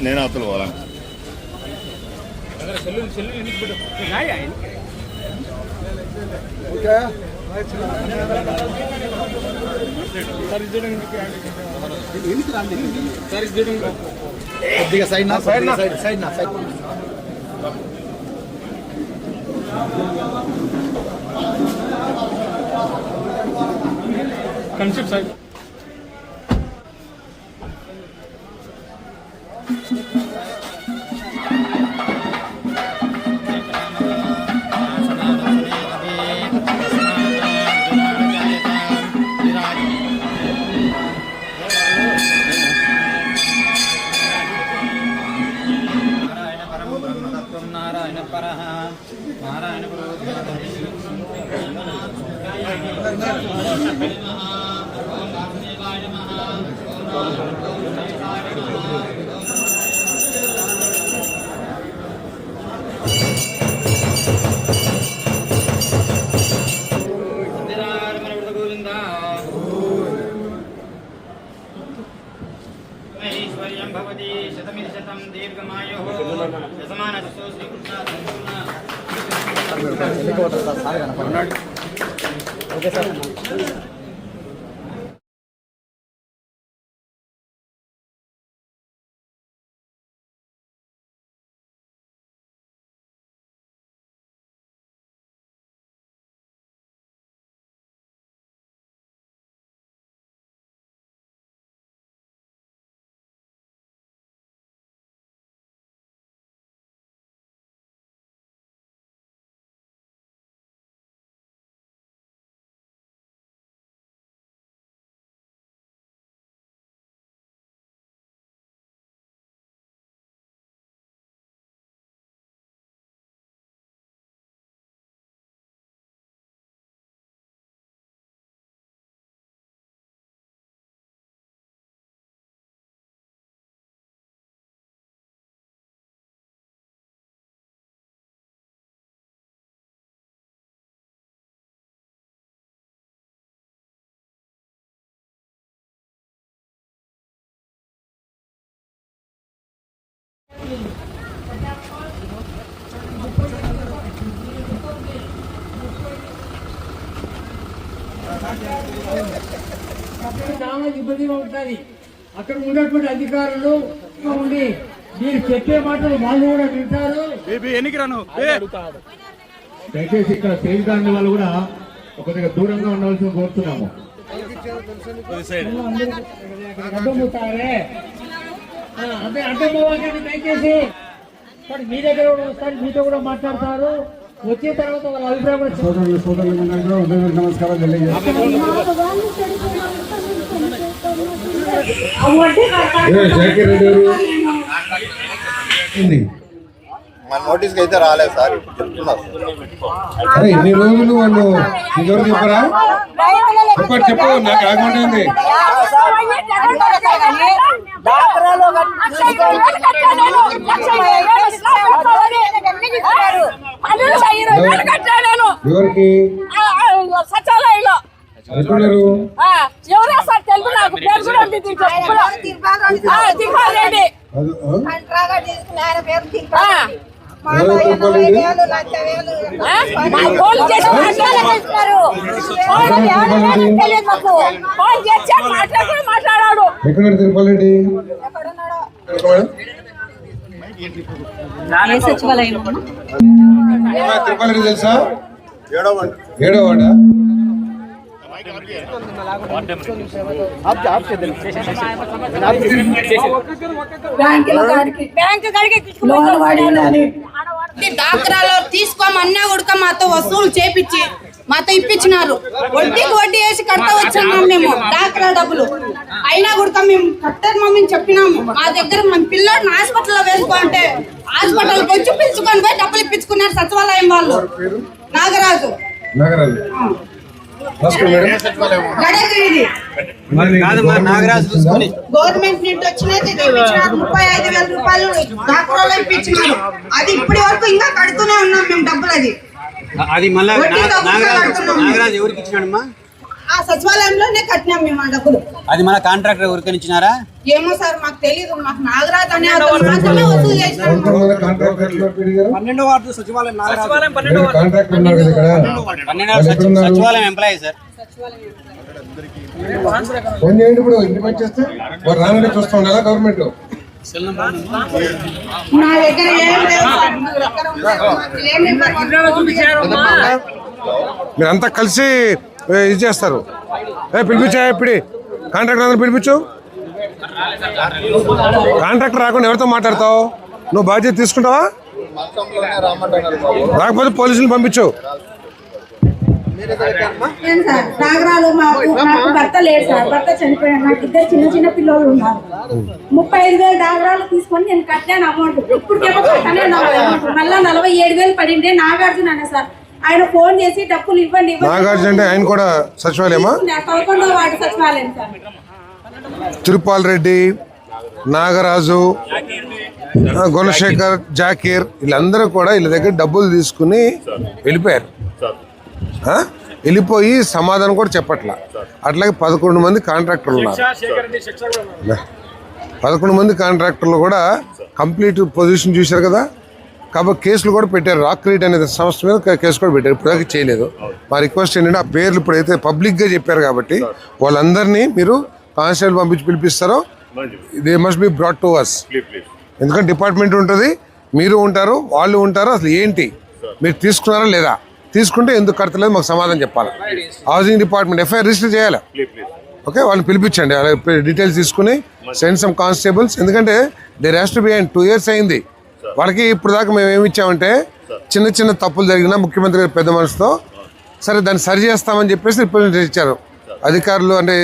నేను అవతల పోవాలని కొద్దిగా సైడ్ నా సైడ్ నా సైడ్ సైడ్ నా side concept side okay sir. చాలా ఇబ్బందిగా ఉంటుంది. అక్కడ ఉన్నటువంటి అధికారులు ఉండి మీరు చెప్పే మాటలు వాళ్ళు కూడా వింటారు. దయచేసి ఇక్కడ స్టేజ్ గార్డ్ వాళ్ళు కూడా కొద్దిగా దూరంగా ఉండవలసి కోరుతున్నాము. అడ్డముతారే అడ్డమవ్వకండి దయచేసి. మీ దగ్గర కూడా వస్తారు, మీతో కూడా మాట్లాడతారు. వచ్చిన తర్వాత వాళ్ళ అభిప్రాయం సోదరులు నమస్కారం తెలియజేస్తాను. మన నోటీస్కి అయితే రాలేదు సార్, చెప్తున్నారు. అరే ఇన్ని రోజులు వాళ్ళు ఇంకెవరు చెప్పరా? చెప్పు నాకు ఆగమంటే ఉంది. ఎవరికి సచివాలయంలో ఎక్కడున్నారు? ఎవరే సార్ తెలుగు నాకు పేరు కూడా ఉంది దీంట్లో. తిరుపారెడ్డి ఫోన్ చేసి మాట్లాడాడు. ఎక్కడ తిరుపతి సచివాలయం తిరుపతి తెలుసా? 7వ వార్డు. 7వ వార్డా? బ్యాంకు కాడికి లోన్ వాడి డాక్రాలో తీసుకోమన్నా కూడా మాతో వసూలు చేపించి మాతో ఇప్పించినారు. వడ్డీకి వడ్డీ వేసి కడతా వచ్చాము మేము డాక్రా డబ్బులు. అయినా కూడా మేము కట్టారు మమ్మీని చెప్పినాము. మా దగ్గర మన పిల్లోడిని హాస్పిటల్లో వేసుకోంటే హాస్పిటల్కి వచ్చి పిలుచుకొని పోయి డబ్బులు ఇప్పించుకున్నారు సచివాలయం వాళ్ళు. నాగరాజు గవర్నమెంట్ నుండి వచ్చినది 35,000 రూపాయలు డాక్టర్లు ఇప్పించినారు. అది ఇప్పటి వరకు ఇంకా కడుతూనే ఉన్నాం మేము డబ్బులు. అది మళ్ళీ నాగరాజు ఎవరికి ఇచ్చినాడమ్మా? ఆ సచివాలయంలోనే కట్టినాం మేము ఆ డబ్బులు. అది మన కాంట్రాక్టర్ ఎవరికైనా ఇచ్చినారా? ఏమో సార్ మాకు తెలియదు. మాకు నాగరాజు అనే అతను మాత్రమే వసూలు చేసినారు. 12వ వార్డు సచివాలయం నాగరాజు. 12వ కాంట్రాక్టర్ ఉన్నారు కదా ఇక్కడ. సచివాలయం ఎంప్లాయీ సార్. ఫోన్ చేయండి. ఇప్పుడు ఇంటిమేట్ చేస్తే వారు రానంటే చూస్తూ ఉండాలా గవర్నమెంట్? నా దగ్గర ఏం లేదు సార్. నా దగ్గర మీరంతా కలిసి ఇది చేస్తారు. పిలిపించా ఇప్పుడు కాంట్రాక్టర్ అందరూ పిలిపించు. కాంట్రాక్టర్ రాకుండా ఎవరితో మాట్లాడతావు? నువ్వు బాధ్యత తీసుకుంటావా? రాకపోతే పోలీసులు పంపించు. నాగరాలు నాకు భర్త లేడు సార్. భర్త చనిపోయాడు. నాకు 2 చిన్న పిల్లలు ఉన్నారు. 35,000 నాగరాలు తీసుకొని నేను కట్టాను అమౌంట్. ఇప్పటికేమో కట్టనే మళ్ళీ 47,000 పడిందే నాగార్జున అనే సార్. ఆయన ఫోన్ చేసి డబ్బులు ఇవ్వండి. నాగార్జున అంటే ఆయన కూడా సచివాలయమా? 11వ వార్డు సచివాలయం సార్. తిరుపాల్ రెడ్డి, నాగరాజు, గుణశేఖర్, జాకీర్ వీళ్ళందరూ కూడా వీళ్ళ దగ్గర డబ్బులు తీసుకుని వెళ్ళిపోయారు. వెళ్ళిపోయి సమాధానం కూడా చెప్పట్లా. అట్లాగే 11 మంది కాంట్రాక్టర్లు ఉన్నారు. 11 మంది కాంట్రాక్టర్లు కూడా కంప్లీట్ పొజిషన్ చూశారు కదా. కాబట్టి కేసులు కూడా పెట్టారు. రాక్ క్రీట్ అనే సంస్థ మీద కేసు కూడా పెట్టారు. ఇప్పటిదాకా చేయలేదు. మా రిక్వెస్ట్ ఏంటంటే ఆ పేర్లు ఇప్పుడైతే పబ్లిక్గా చెప్పారు కాబట్టి వాళ్ళందరినీ మీరు కానిస్టేబుల్ పంపించి పిలిపిస్తారో they must be brought to us. ఎందుకంటే డిపార్ట్మెంట్ ఉంటుంది, మీరు ఉంటారు, వాళ్ళు ఉంటారు. అసలు ఏంటి మీరు తీసుకున్నారా లేదా, తీసుకుంటే ఎందుకు కడతలేదు మాకు సమాధానం చెప్పాలి. హౌసింగ్ డిపార్ట్మెంట్ ఎఫ్ఐఆర్ రిజిస్టర్ చేయాలి. ఓకే, వాళ్ళని పిలిపించండి. డీటెయిల్స్ తీసుకుని సెండ్ సమ్ కానిస్టేబుల్స్. ఎందుకంటే they has to be 2 years అయింది వాళ్ళకి. ఇప్పుడు దాకా మేము ఏమి ఇచ్చామంటే చిన్న చిన్న తప్పులు జరిగినా ముఖ్యమంత్రి గారి పెద్ద మనసుతో సరే దాన్ని సరి చేస్తామని చెప్పేసి రిప్రజెంటేషన్ ఇచ్చారు అధికారులు. అంటే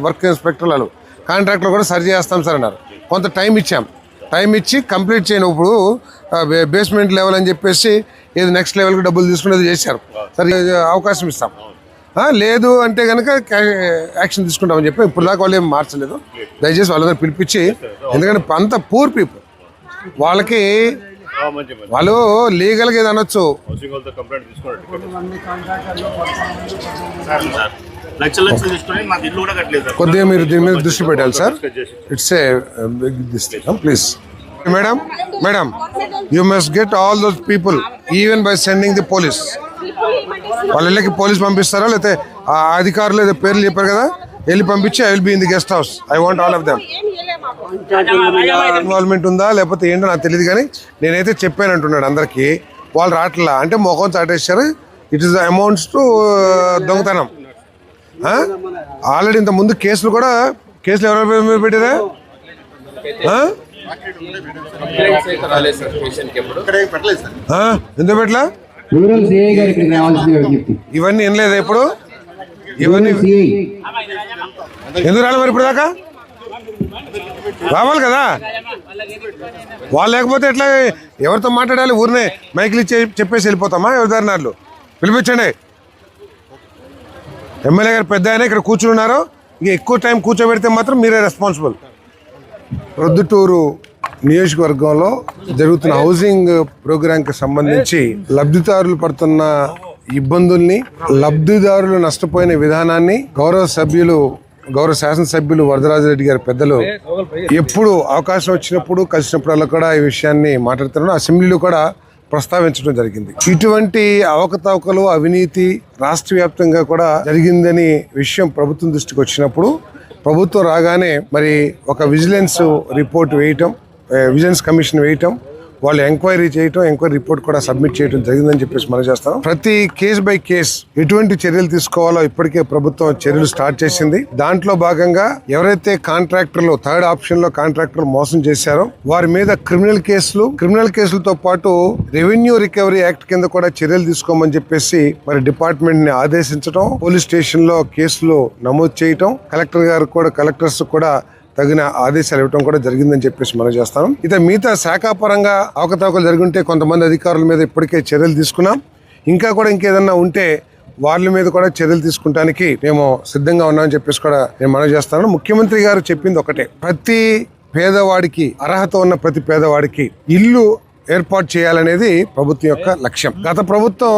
వర్క్ ఇన్స్పెక్టర్లు వాళ్ళు కాంట్రాక్టర్ కూడా సరి చేస్తాం సార్ అన్నారు. కొంత టైం ఇచ్చాం. టైం ఇచ్చి కంప్లీట్ చేయనప్పుడు బేస్మెంట్ లెవెల్ అని చెప్పేసి ఏది నెక్స్ట్ లెవెల్కి డబ్బులు తీసుకునేది చేశారు. సరే అవకాశం ఇస్తాం. లేదు అంటే కనుక యాక్షన్ తీసుకుంటామని చెప్పి ఇప్పుడు దాకా వాళ్ళు ఏం మార్చలేదు. దయచేసి వాళ్ళందరూ పిలిపించి, ఎందుకంటే అంత పూర్ పీపుల్ వాళ్ళకి వాళ్ళు లీగల్గా ఏది అనొచ్చు. కొద్దిగా మీరు దీని మీద దృష్టి పెట్టాలి sir. It's a big this thing. Please madam you must get all those people even by sending the police. వాళ్ళ ఇళ్ళకి పోలీస్ పంపిస్తారా లేకపోతే ఆ అధికారులు ఏదో పేర్లు చెప్పారు కదా వెళ్ళి పంపించి I will be in the guest house. I want all of them. Involvement ఉందా లేకపోతే ఏంటో నాకు తెలియదు కానీ నేనైతే చెప్పాను అంటున్నాడు అందరికీ. వాళ్ళు రావట్లా అంటే మొఖం చాటేశారు. It is the amounts to దొంగతనం. ఆల్రెడీ ఇంత ముందు కేసులు ఎవరెవరి పెట్టారా? ఎందుకు పెట్టలా? ఇవన్నీ ఏం లేదా ఇప్పుడు? ఇవన్నీ ఎందుకు రాలే మరి ఇప్పుడు దాకా? రావాలి కదా. వాళ్ళు లేకపోతే ఎట్లా? ఎవరితో మాట్లాడాలి? ఊరినే మైకులు ఇచ్చి చెప్పేసి వెళ్ళిపోతామా? ఎవరిదారినారు పిలిపించండి. ఎమ్మెల్యే గారు పెద్ద ఆయన ఇక్కడ కూర్చుని ఉన్నారు. ఇక ఎక్కువ టైం కూర్చోబెడితే మాత్రం మీరే రెస్పాన్సిబుల్. ప్రొద్దుటూరు నియోజకవర్గంలో జరుగుతున్న హౌసింగ్ ప్రోగ్రాంకి సంబంధించి లబ్ధిదారులు పడుతున్న ఇబ్బందుల్ని, లబ్ధిదారులు నష్టపోయిన విధానాన్ని గౌరవ శాసనసభ్యులు వరదరాజరెడ్డి గారి పెద్దలు ఎప్పుడు అవకాశం వచ్చినప్పుడు కలిసినప్పుడల్లా కూడా ఈ విషయాన్ని మాట్లాడుతున్నారు. అసెంబ్లీలో కూడా ప్రస్తావించడం జరిగింది. ఇటువంటి అవకతవకలు, అవినీతి రాష్ట్ర వ్యాప్తంగా కూడా జరిగిందని విషయం ప్రభుత్వం దృష్టికి వచ్చినప్పుడు ప్రభుత్వం రాగానే మరి ఒక విజిలెన్స్ రిపోర్ట్ వేయటం, విజిలెన్స్ కమిషన్ వేయటం, వాళ్ళు ఎంక్వైరీ చేయటం, ఎంక్వైరీ రిపోర్ట్ కూడా సబ్మిట్ చేయడం జరిగిందని చెప్పేసి మనం చేస్తాం. ప్రతి కేసు బై కేసు ఎటువంటి చర్యలు తీసుకోవాలో ఇప్పటికే ప్రభుత్వం చర్యలు స్టార్ట్ చేసింది. దాంట్లో భాగంగా ఎవరైతే కాంట్రాక్టర్లు థర్డ్ ఆప్షన్ లో కాంట్రాక్టర్లు మోసం చేశారో వారి మీద క్రిమినల్ కేసులతో పాటు రెవెన్యూ రికవరీ యాక్ట్ కింద కూడా చర్యలు తీసుకోమని చెప్పేసి మరి డిపార్ట్మెంట్ ని ఆదేశించడం, పోలీస్ స్టేషన్ లో కేసులు నమోదు చేయటం, కలెక్టర్స్ కూడా తగిన ఆదేశాలు ఇవ్వడం కూడా జరిగిందని చెప్పేసి మనం చేస్తాం. ఇక మిగతా శాఖాపరంగా అవకతవకలు జరుగుంటే కొంతమంది అధికారుల మీద ఇప్పటికే చర్యలు తీసుకున్నాం. ఇంకా కూడా ఇంకేదన్నా ఉంటే వాళ్ళ మీద కూడా చర్యలు తీసుకుంటానికి మేము సిద్ధంగా ఉన్నామని చెప్పేసి కూడా నేను మనం చేస్తాను. ముఖ్యమంత్రి గారు చెప్పింది ఒకటే, ప్రతి పేదవాడికి, అర్హత ఉన్న ప్రతి పేదవాడికి ఇల్లు ఏర్పాటు చేయాలనేది ప్రభుత్వం యొక్క లక్ష్యం. గత ప్రభుత్వం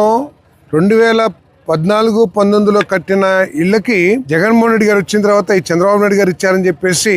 2014-19లో కట్టిన ఇళ్లకి జగన్మోహన్ రెడ్డి గారు వచ్చిన తర్వాత ఈ చంద్రబాబు నాయుడు గారు ఇచ్చారని చెప్పేసి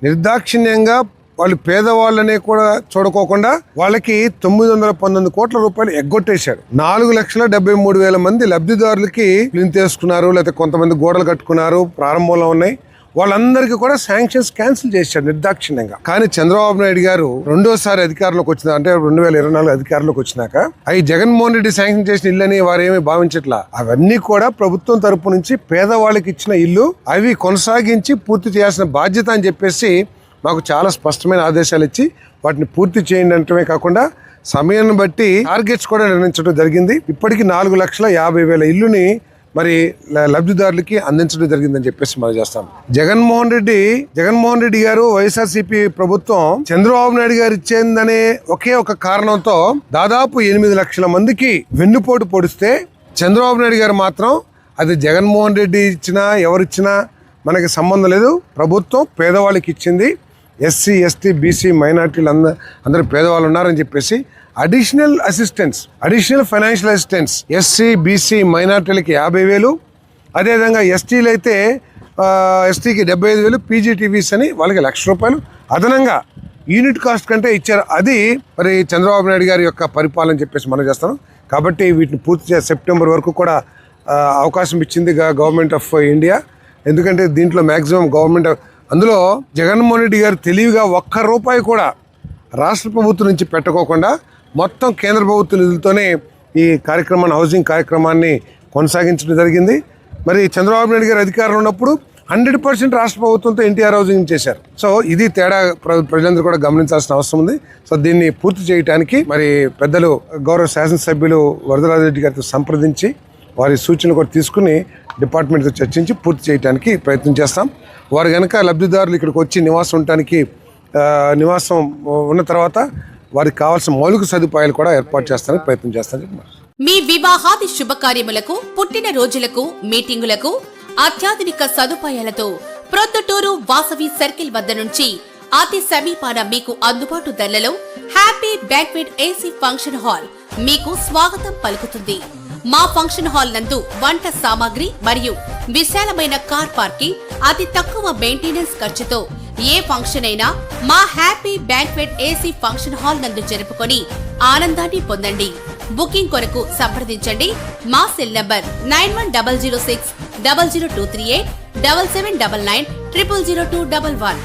నిర్దాక్షిణ్యంగా వాళ్ళు పేదవాళ్ళనే కూడా చూడుకోకుండా వాళ్ళకి 919 కోట్ల రూపాయలు ఎగ్గొట్టేశారు. 4,73,000 మంది లబ్ధిదారులకి ప్లింత్ వేసుకున్నారు, లేకపోతే కొంతమంది గోడలు కట్టుకున్నారు, ప్రారంభంలో ఉన్నాయి. వాళ్ళందరికీ కూడా శాంక్షన్స్ క్యాన్సిల్ చేశారు నిర్దాక్షిణ్యంగా. కానీ చంద్రబాబు నాయుడు గారు రెండోసారి అధికారంలోకి వచ్చిన, అంటే 2024 అధికారంలోకి వచ్చినాక అవి జగన్మోహన్ రెడ్డి శాంక్షన్ చేసిన ఇల్లని వారు ఏమీ భావించట్లా. అవన్నీ కూడా ప్రభుత్వం తరపు నుంచి పేదవాళ్ళకి ఇచ్చిన ఇల్లు, అవి కొనసాగించి పూర్తి చేయాల్సిన బాధ్యత అని చెప్పేసి మాకు చాలా స్పష్టమైన ఆదేశాలు ఇచ్చి వాటిని పూర్తి చేయండి అంటమే కాకుండా సమయాన్ని బట్టి టార్గెట్స్ కూడా నిర్ణయించడం జరిగింది. ఇప్పటికీ 4,50,000 ఇల్లుని మరి లబ్ధిదారులకి అందించడం జరిగిందని చెప్పేసి మనం చేస్తాం. జగన్మోహన్ రెడ్డి గారు, వైఎస్ఆర్సీపీ ప్రభుత్వం చంద్రబాబు నాయుడు గారు ఇచ్చేందనే ఒకే ఒక కారణంతో దాదాపు 8 లక్షల మందికి వెన్నుపోటు పొడిస్తే, చంద్రబాబు నాయుడు గారు మాత్రం అది జగన్మోహన్ రెడ్డి ఇచ్చినా ఎవరిచ్చినా మనకి సంబంధం లేదు, ప్రభుత్వం పేదవాళ్ళకి ఇచ్చింది, ఎస్సీ ఎస్టీ బీసీ మైనార్టీలు అందరూ పేదవాళ్ళు ఉన్నారని చెప్పేసి additional financial assistance SC BC మైనార్టీలకి 50,000, అదేవిధంగా ఎస్టీలు అయితే ఎస్టీకి 75,000, పీజీటీవీస్ అని వాళ్ళకి ₹1,00,000 అదనంగా యూనిట్ కాస్ట్ కంటే ఇచ్చారు. అది మరి చంద్రబాబు నాయుడు గారి యొక్క పరిపాలన చెప్పేసి మనం చేస్తాం. కాబట్టి వీటిని పూర్తి సెప్టెంబర్ వరకు కూడా అవకాశం ఇచ్చింది గవర్నమెంట్ ఆఫ్ ఇండియా. ఎందుకంటే దీంట్లో మ్యాక్సిమం గవర్నమెంట్, అందులో జగన్మోహన్ రెడ్డి గారు తెలివిగా ₹1 కూడా రాష్ట్ర ప్రభుత్వం నుంచి పెట్టుకోకుండా మొత్తం కేంద్ర ప్రభుత్వ నిధులతోనే ఈ కార్యక్రమాన్ని, హౌసింగ్ కార్యక్రమాన్ని కొనసాగించడం జరిగింది. మరి చంద్రబాబు నాయుడు గారు అధికారంలో ఉన్నప్పుడు 100% రాష్ట్ర ప్రభుత్వంతో ఎన్టీఆర్ హౌసింగ్ చేశారు. సో ఇది తేడా ప్రజలందరూ కూడా గమనించాల్సిన అవసరం ఉంది. సో దీన్ని పూర్తి చేయడానికి మరి పెద్దలు గౌరవ శాసనసభ్యులు వరదరాజరెడ్డి గారితో సంప్రదించి వారి సూచనలు కూడా తీసుకుని డిపార్ట్మెంట్తో చర్చించి పూర్తి చేయడానికి ప్రయత్నం చేస్తాం. వారు కనుక లబ్ధిదారులు ఇక్కడికి వచ్చి నివాసం ఉన్న తర్వాత వారికి కావాల్సిన మౌలిక సదుపాయాలు కూడా ఏర్పాటు చేస్తానికి ప్రయత్నం చేస్తానని. మీ వివాహాది శుభకార్యములకు, పుట్టిన రోజులకు, మీటింగులకు అత్యాధునిక సదుపాయాలతో ప్రొద్దుటూరు వాసవి సర్కిల్ వద్ద నుంచి అతి సమీపాన మీకు అందుబాటు ధరలలో happy banquet AC function hall మీకు స్వాగతం పలుకుతుంది. మా ఫంక్షన్ హాల్ నందు వంట సామాగ్రి మరియు విశాలమైన కార్ పార్కింగ్, అతి తక్కువ మెయింటెనెన్స్ ఖర్చుతో ఏ ఫంక్షన్ అయినా మా happy banquet AC function hall నందు జరుపుకొని ఆనందాన్ని పొందండి. బుకింగ్ కొరకు సంప్రదించండి. మా సెల్ నంబర్ 9100600238 7799 000211.